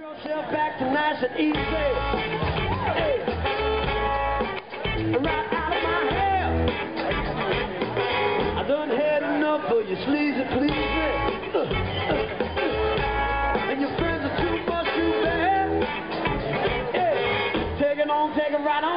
yourself back to nice and easy. Hey. Right out of my hair. I done had enough of you sleazy, please me. And your friends are too much too bad. Hey. Take it on, take it right on.